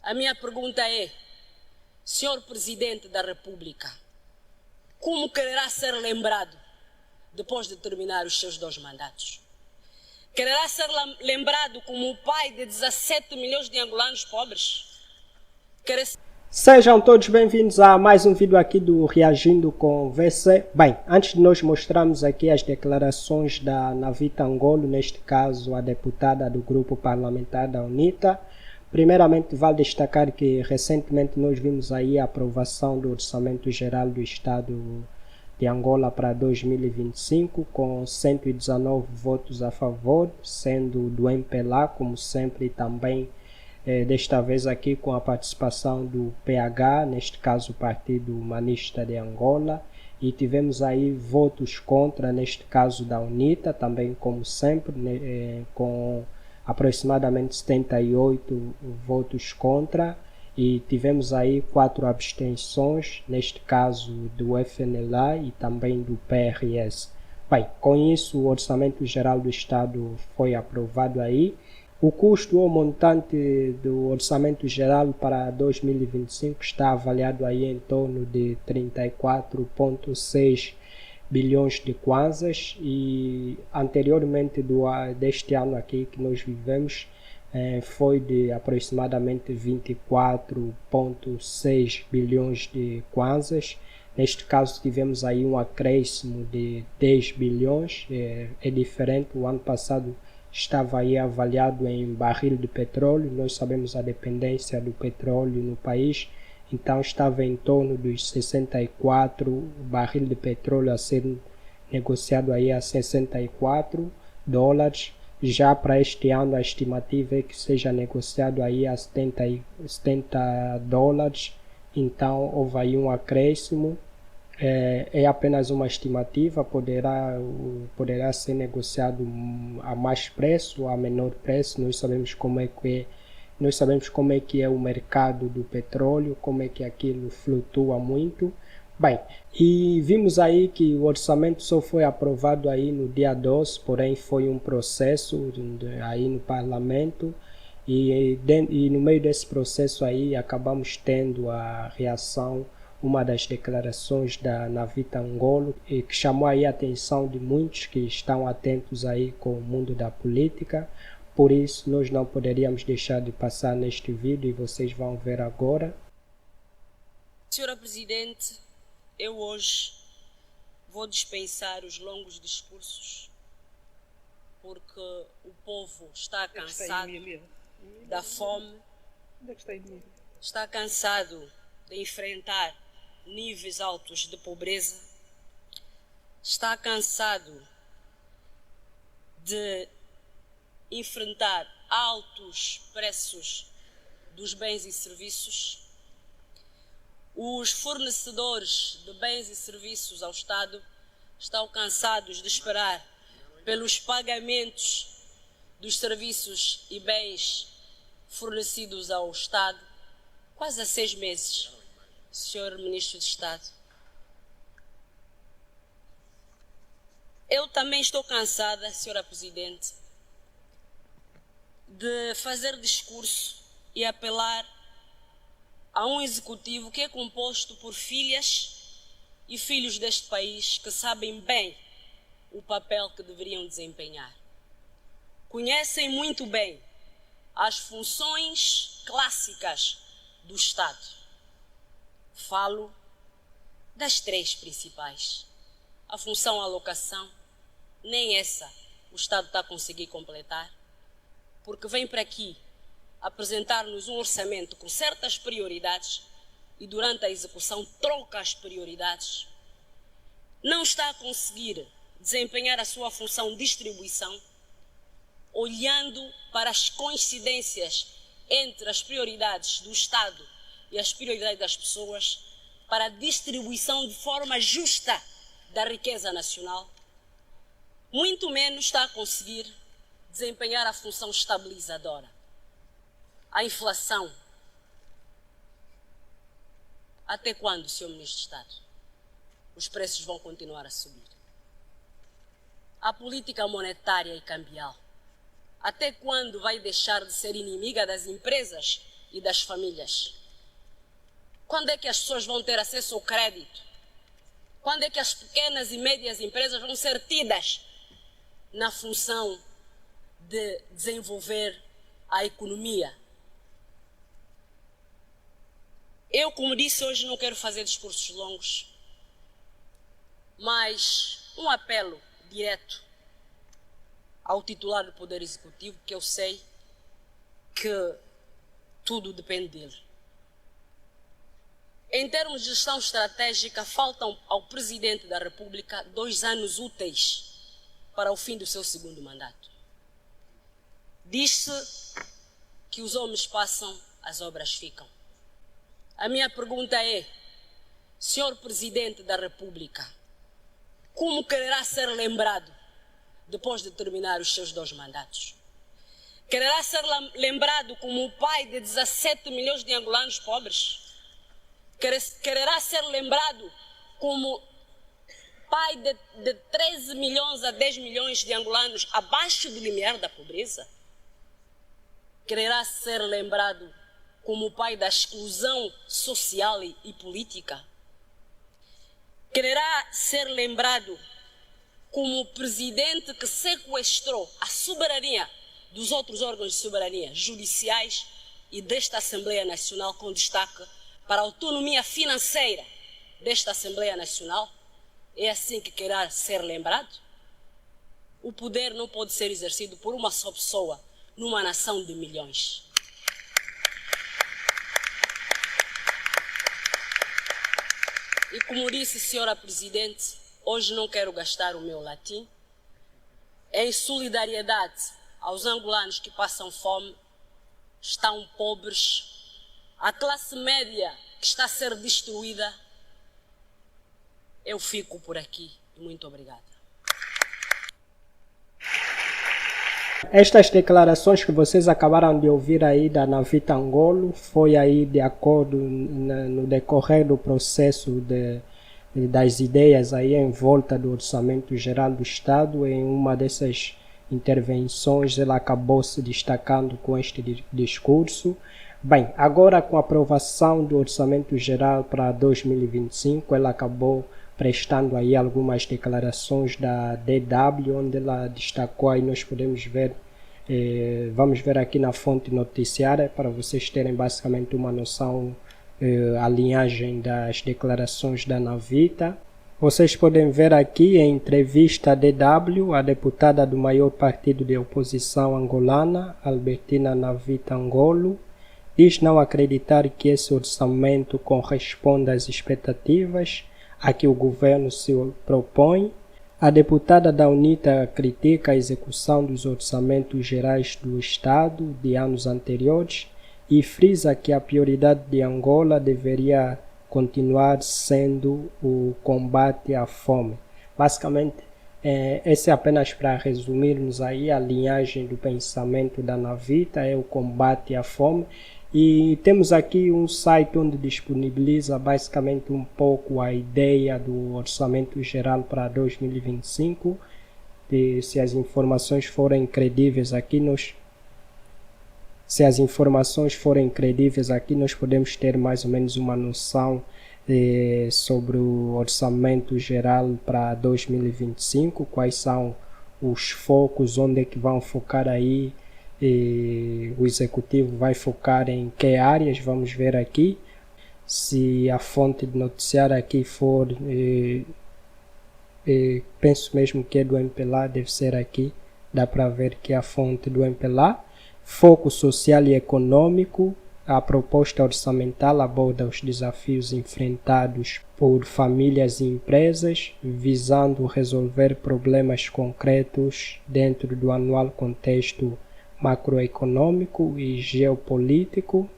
A minha pergunta é, Senhor Presidente da República, como quererá ser lembrado depois de terminar os seus 2 mandatos? Quererá ser lembrado como o pai de 17 milhões de angolanos pobres? Sejam todos bem-vindos a mais um vídeo aqui do Reagindo com VC. Bem, antes de nós mostrarmos aqui as declarações da Navita Ngolo, neste caso a deputada do grupo parlamentar da UNITA, primeiramente vale destacar que recentemente nós vimos aí a aprovação do Orçamento Geral do Estado de Angola para 2025, com 119 votos a favor, sendo do MPLA, como sempre, também desta vez aqui com a participação do PH, neste caso o Partido Humanista de Angola, e tivemos aí votos contra, neste caso da UNITA, também como sempre, com aproximadamente 78 votos contra, e tivemos aí 4 abstenções, neste caso do FNLA e também do PRS. Bem, com isso o Orçamento Geral do Estado foi aprovado aí. O custo ou montante do Orçamento Geral para 2025 está avaliado aí em torno de 34,6 bilhões de kwanzas, e anteriormente deste ano aqui que nós vivemos foi de aproximadamente 24,6 bilhões de kwanzas. Neste caso tivemos aí um acréscimo de 10 bilhões, é diferente. O ano passado estava aí avaliado em barril de petróleo, nós sabemos a dependência do petróleo no país, então estava em torno dos 64 barril de petróleo a ser negociado aí a 64 dólares. Já para este ano a estimativa é que seja negociado aí a 70 dólares, então houve aí um acréscimo. É apenas uma estimativa, poderá ser negociado a mais preço ou a menor preço. Nós sabemos como é que é o mercado do petróleo, como é que aquilo flutua muito. Bem, e vimos aí que o orçamento só foi aprovado aí no dia 12, porém foi um processo aí no parlamento, e no meio desse processo aí acabamos tendo a reação, uma das declarações da Navita Ngolo, que chamou aí a atenção de muitos que estão atentos aí com o mundo da política. Por isso nós não poderíamos deixar de passar neste vídeo e vocês vão ver agora. Senhora Presidente, eu hoje vou dispensar os longos discursos, porque o povo está cansado da fome, está cansado de enfrentar níveis altos de pobreza, está cansado de enfrentar altos preços dos bens e serviços. Os fornecedores de bens e serviços ao Estado estão cansados de esperar pelos pagamentos dos serviços e bens fornecidos ao Estado quase há 6 meses, Senhor Ministro de Estado. Eu também estou cansada, Senhora Presidente, de fazer discurso e apelar a um executivo que é composto por filhas e filhos deste país que sabem bem o papel que deveriam desempenhar. Conhecem muito bem as funções clássicas do Estado. Falo das 3 principais. A função alocação, nem essa o Estado está a conseguir completar, porque vem para aqui apresentar-nos um orçamento com certas prioridades e durante a execução troca as prioridades. Não está a conseguir desempenhar a sua função de distribuição, olhando para as coincidências entre as prioridades do Estado e as prioridades das pessoas para a distribuição de forma justa da riqueza nacional. Muito menos está a conseguir desempenhar a função estabilizadora. A inflação. Até quando, Sr. Ministro de Estado? Os preços vão continuar a subir. A política monetária e cambial. Até quando vai deixar de ser inimiga das empresas e das famílias? Quando é que as pessoas vão ter acesso ao crédito? Quando é que as pequenas e médias empresas vão ser tidas na função de desenvolver a economia? Eu, como disse, hoje não quero fazer discursos longos, mas um apelo direto ao titular do Poder Executivo, que eu sei que tudo depende dele. Em termos de gestão estratégica, faltam ao Presidente da República 2 anos úteis para o fim do seu segundo mandato. Diz-se que os homens passam, as obras ficam. A minha pergunta é, Senhor Presidente da República, como quererá ser lembrado depois de terminar os seus 2 mandatos? Quererá ser lembrado como o pai de 17 milhões de angolanos pobres? Quererá ser lembrado como pai de 13 milhões a 10 milhões de angolanos abaixo do limiar da pobreza? Quererá ser lembrado como o pai da exclusão social e política? Quererá ser lembrado como o presidente que sequestrou a soberania dos outros órgãos de soberania, judiciais e desta Assembleia Nacional, com destaque para a autonomia financeira desta Assembleia Nacional? É assim que quererá ser lembrado? O poder não pode ser exercido por uma só pessoa numa nação de milhões. E como disse, Senhora Presidente, hoje não quero gastar o meu latim. Em solidariedade aos angolanos que passam fome, estão pobres, a classe média que está a ser destruída, eu fico por aqui. Muito obrigada. Estas declarações que vocês acabaram de ouvir aí da Navita Ngolo foi aí de acordo no decorrer do processo das ideias aí em volta do Orçamento Geral do Estado. Em uma dessas intervenções ela acabou se destacando com este discurso. Bem, agora com a aprovação do Orçamento Geral para 2025, ela acabou prestando aí algumas declarações da DW, onde ela destacou aí, nós podemos ver, vamos ver aqui na fonte noticiária, para vocês terem basicamente uma noção, a linhagem das declarações da Navita. Vocês podem ver aqui em entrevista à DW, a deputada do maior partido de oposição angolana, Albertina Navita Ngolo, diz não acreditar que esse orçamento corresponda às expectativas a que o governo se propõe. A deputada da UNITA critica a execução dos orçamentos gerais do Estado de anos anteriores e frisa que a prioridade de Angola deveria continuar sendo o combate à fome. Basicamente, esse é apenas para resumirmos aí a linhagem do pensamento da Navita, é o combate à fome. E temos aqui um site onde disponibiliza basicamente um pouco a ideia do Orçamento Geral para 2025. E se as informações forem credíveis aqui, nós podemos ter mais ou menos uma noção sobre o Orçamento Geral para 2025, quais são os focos, onde é que vão focar aí. O executivo vai focar em que áreas, vamos ver aqui. Se a fonte de noticiário aqui for, penso mesmo que é do MPLA, deve ser aqui, dá para ver que é a fonte do MPLA. Foco social e econômico, a proposta orçamental aborda os desafios enfrentados por famílias e empresas, visando resolver problemas concretos dentro do atual contexto macroeconômico e geopolítico,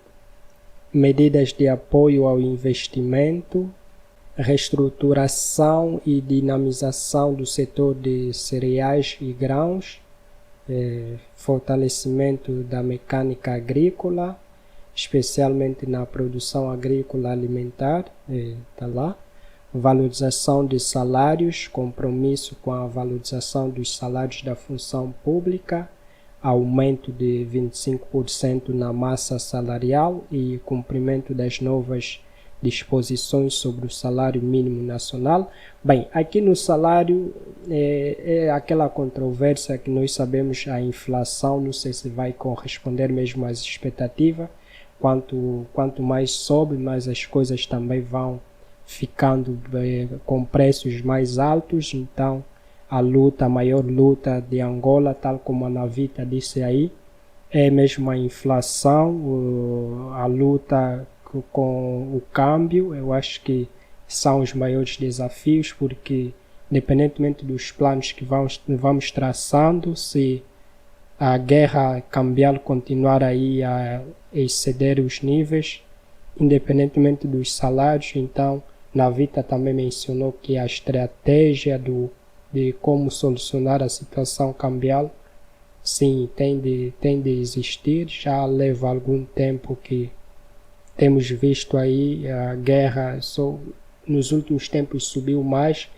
medidas de apoio ao investimento, reestruturação e dinamização do setor de cereais e grãos, fortalecimento da mecânica agrícola, especialmente na produção agrícola alimentar, tá lá, valorização de salários, compromisso com a valorização dos salários da função pública, aumento de 25% na massa salarial e cumprimento das novas disposições sobre o salário mínimo nacional. Bem, aqui no salário é aquela controvérsia que nós sabemos, a inflação, não sei se vai corresponder mesmo às expectativas. Quanto mais sobe, mais as coisas também vão ficando com preços mais altos. Então, a maior luta de Angola, tal como a Navita disse aí, é mesmo a inflação, a luta com o câmbio. Eu acho que são os maiores desafios, porque independentemente dos planos que vamos traçando, se a guerra cambial continuar aí a exceder os níveis, independentemente dos salários, então Navita também mencionou que a estratégia de como solucionar a situação cambial, sim, tem de existir. Já leva algum tempo que temos visto aí a guerra, nos últimos tempos subiu mais,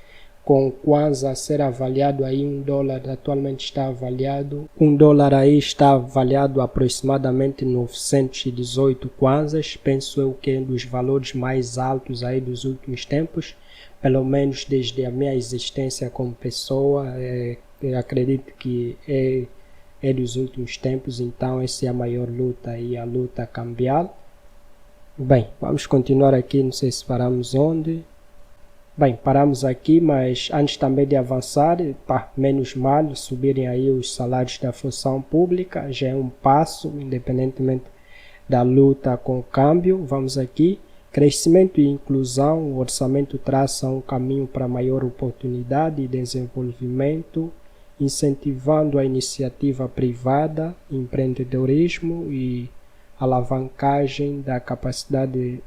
com quase a ser avaliado aí $1 atualmente está avaliado. $1 aí está avaliado aproximadamente 918 kwanzas, penso eu que é um dos valores mais altos aí dos últimos tempos, pelo menos desde a minha existência como pessoa, eu acredito que é dos últimos tempos. Então essa é a maior luta aí, a luta cambial. Bem, vamos continuar aqui, não sei se paramos onde. Bem, paramos aqui, mas antes também de avançar, menos mal subirem aí os salários da função pública, já é um passo, independentemente da luta com o câmbio. Vamos aqui, crescimento e inclusão, o orçamento traça um caminho para maior oportunidade e desenvolvimento, incentivando a iniciativa privada, empreendedorismo e alavancagem da capacidade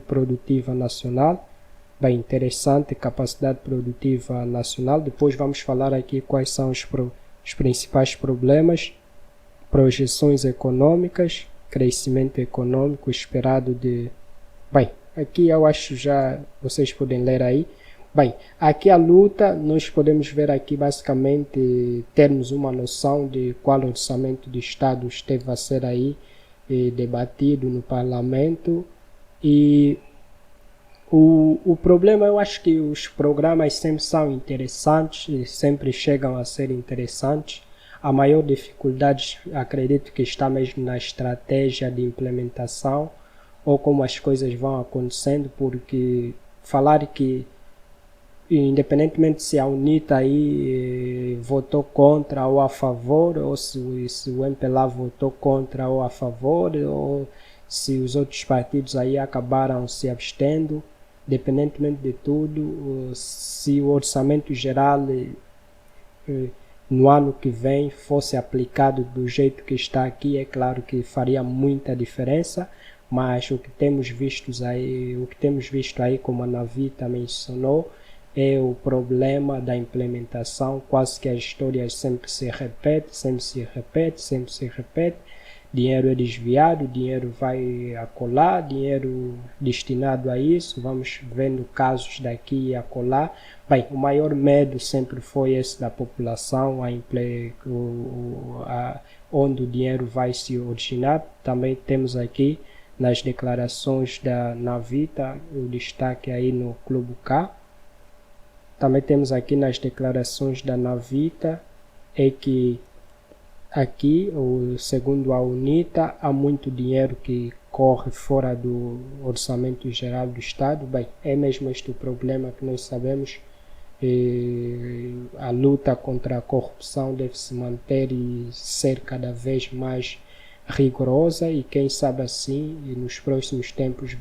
produtiva nacional. Bem interessante, capacidade produtiva nacional. Depois vamos falar aqui quais são os principais problemas, projeções econômicas, crescimento econômico esperado de... Bem, aqui eu acho já, vocês podem ler aí. Bem, aqui a luta, nós podemos ver aqui basicamente, termos uma noção de qual orçamento de Estado esteve a ser aí debatido no parlamento. E o problema, eu acho que os programas sempre são interessantes, sempre chegam a ser interessantes. A maior dificuldade, acredito que está mesmo na estratégia de implementação ou como as coisas vão acontecendo, porque falar que, independentemente se a UNITA aí votou contra ou a favor, ou se o MPLA votou contra ou a favor, ou se os outros partidos aí acabaram se abstendo, independentemente de tudo, se o orçamento geral no ano que vem fosse aplicado do jeito que está aqui, é claro que faria muita diferença, mas o que temos visto aí, como a Navita mencionou, é o problema da implementação. Quase que a história sempre se repete, dinheiro é desviado, dinheiro vai acolá, dinheiro destinado a isso, vamos vendo casos daqui e acolá. Bem, o maior medo sempre foi esse da população, onde o dinheiro vai se originar. Também temos aqui nas declarações da Navita o destaque aí no Clube K. Também temos aqui nas declarações da Navita que aqui, segundo a UNITA, há muito dinheiro que corre fora do orçamento geral do Estado. Bem, é mesmo este o problema que nós sabemos. A luta contra a corrupção deve se manter e ser cada vez mais rigorosa, e quem sabe assim, e nos próximos tempos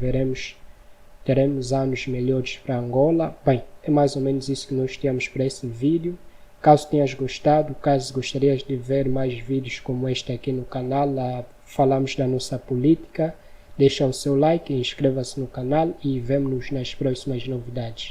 teremos anos melhores para Angola. Bem, é mais ou menos isso que nós tínhamos para esse vídeo. Caso tenhas gostado, caso gostarias de ver mais vídeos como este aqui no canal, lá falamos da nossa política, deixa o seu like, inscreva-se no canal e vemo-nos nas próximas novidades.